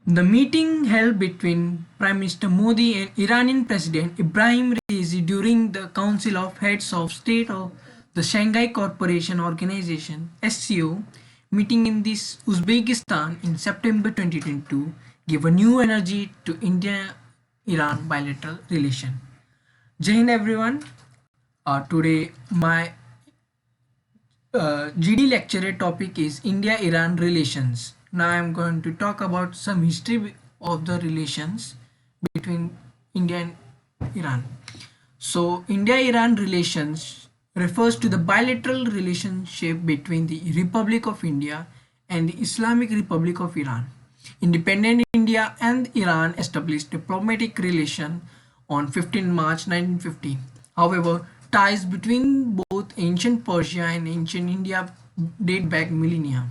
The meeting held between Prime Minister Modi and Iranian President Ibrahim Raisi during the Council of Heads of State of the Shanghai Cooperation Organization (SCO) meeting in this Uzbekistan in September 2022 gave a new energy to India-Iran bilateral relation. Jai Hind everyone. Today my GD lecture topic is India-Iran relations. Now I am going to talk about some history of the relations between India and Iran. So India-Iran relations refers to the bilateral relationship between the Republic of India and the Islamic Republic of Iran. Independent India and Iran established diplomatic relation on 15 March 1950. However, ties between both ancient Persia and ancient India date back millennia.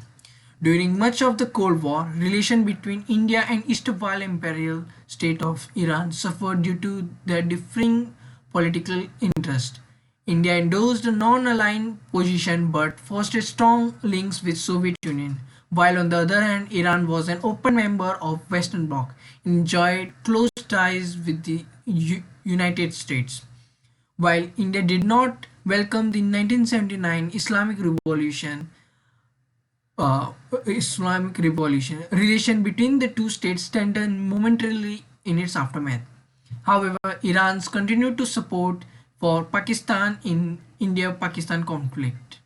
During much of the Cold War, relation between India and Erstwhile imperial state of Iran suffered due to their differing political interest. India endorsed a non-aligned position but fostered strong links with Soviet Union, while on the other hand Iran was an open member of Western Bloc and enjoyed close ties with the United States. While India did not welcome the 1979 uh, Islamic Revolution, relation between the two states strengthened momentarily in its aftermath. However, Iran's continued to support for Pakistan in India-Pakistan conflict,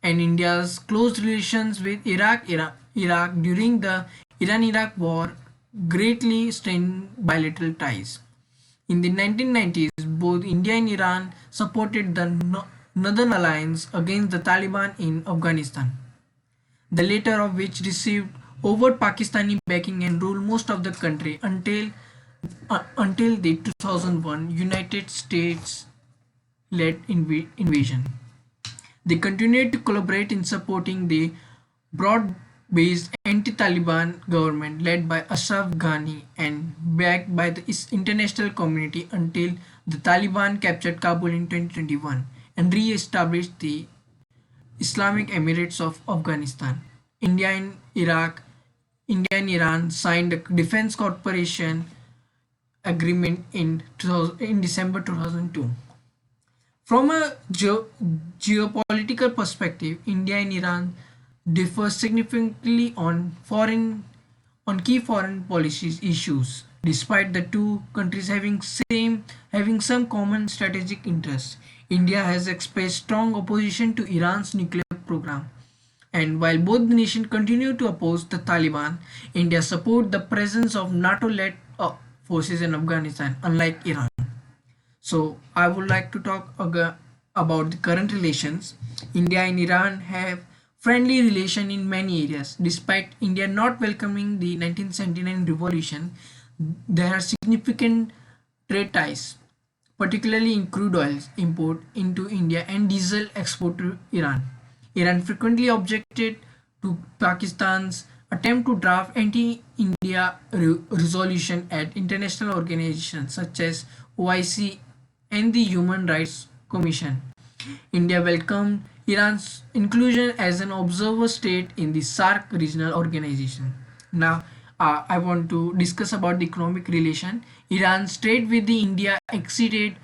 and India's close relations with Iraq during the Iran-Iraq War greatly strained bilateral ties. In the 1990s, both India and Iran supported the Northern Alliance against the Taliban in Afghanistan, the latter of which received overt Pakistani backing and ruled most of the country until the 2001 United States-led invasion. They continued to collaborate in supporting the broad-based anti-Taliban government led by Ashraf Ghani and backed by the international community until the Taliban captured Kabul in 2021 and re-established the Islamic Emirates of Afghanistan. India and Iraq, India and Iran signed a defense cooperation agreement in December 2002. From a geopolitical perspective, India and Iran differ significantly on key foreign policy issues, despite the two countries having some common strategic interests. India has expressed strong opposition to Iran's nuclear program, and while both nations continue to oppose the Taliban, India supports the presence of NATO-led forces in Afghanistan, unlike Iran. So I would like to talk about the current relations. India and Iran have friendly relation in many areas. Despite India not welcoming the 1979 revolution, there are significant trade ties, particularly in crude oil import into India and diesel export to Iran. Iran frequently objected to Pakistan's attempt to draft anti-India resolution at international organizations such as OIC and the Human Rights Commission. India welcomed Iran's inclusion as an observer state in the SAARC regional organization. Now, I want to discuss about the economic relation. Iran's trade with the India exceeded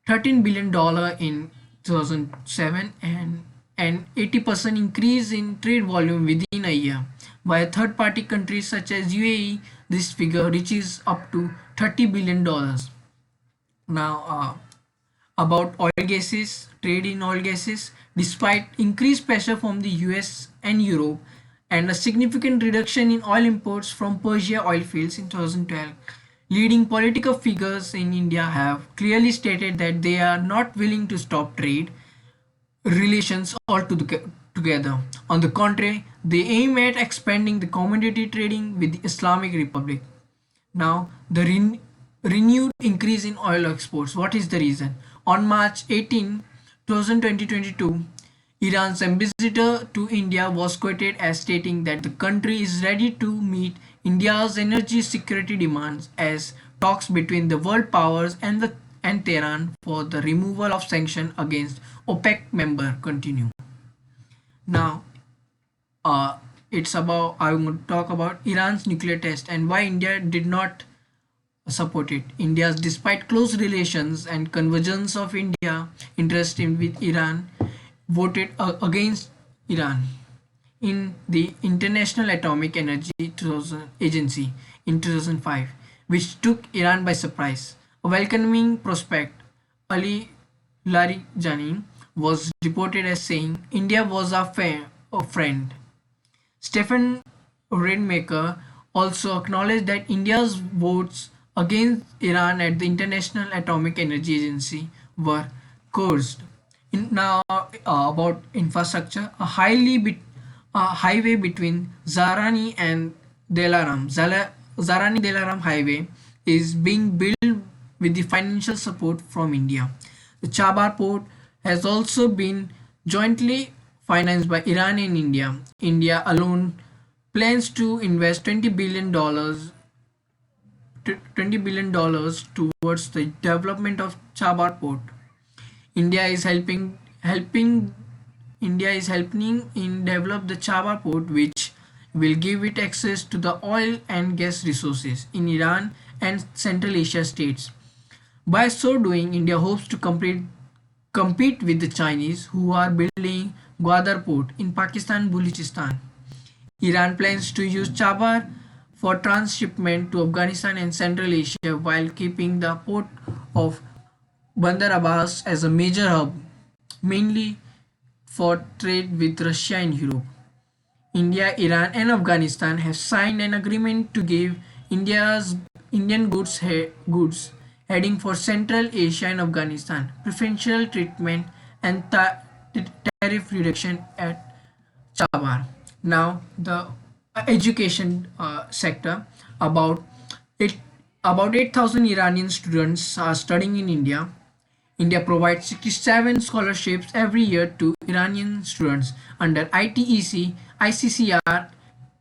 $13 billion in 2007 and an 80% increase in trade volume within a year. While third-party countries such as UAE, this figure reaches up to $30 billion. Now, about oil gases, trade in oil gases, despite increased pressure from the US and Europe and a significant reduction in oil imports from Persia oil fields in 2012, leading political figures in India have clearly stated that they are not willing to stop trade relations altogether. On the contrary, they aim at expanding the commodity trading with the Islamic Republic. Now, the renewed increase in oil exports. What is the reason? On March 18, 2022, Iran's ambassador to India was quoted as stating that the country is ready to meet India's energy security demands as talks between the world powers and Tehran for the removal of sanctions against OPEC member continue. Now, it's about I'm going to talk about Iran's nuclear test and why India did not support it. India's, despite close relations and convergence of India interest in with Iran, voted against Iran in the International Atomic Energy 2000 Agency in 2005, which took Iran by surprise. A welcoming prospect, Ali Larijani, was reported as saying, India was a friend. Stephen Rainmaker also acknowledged that India's votes against Iran at the International Atomic Energy Agency were coerced. Now, about infrastructure, a highway between Zarani and Delaram, Zarani Delaram Highway, is being built with the financial support from India. The Chabar port has also been jointly financed by Iran and India. India alone plans to invest $20 billion towards the development of Chabar port. India is helping India is helping in develop the Chabar port, which will give it access to the oil and gas resources in Iran and Central Asia states. By so doing, India hopes to compete with the Chinese, who are building Gwadar port in Pakistan Baluchistan. Iran plans to use Chabar for transshipment to Afghanistan and Central Asia while keeping the port of Bandar Abbas as a major hub, mainly for trade with Russia and Europe. India, Iran, and Afghanistan have signed an agreement to give Indian goods heading for Central Asia and Afghanistan preferential treatment and tariff reduction at Chabar. Now, the education sector, about it about 8,000 Iranian students are studying in India. India provides 67 scholarships every year to Iranian students under ITEC, ICCR,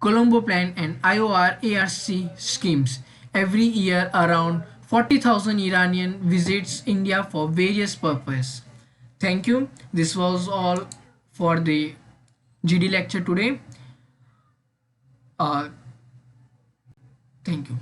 Colombo Plan, and IOR ARC schemes. Every year, around 40,000 Iranian visits India for various purposes. Thank you. This was all for the GD lecture today. Uh, Thank you.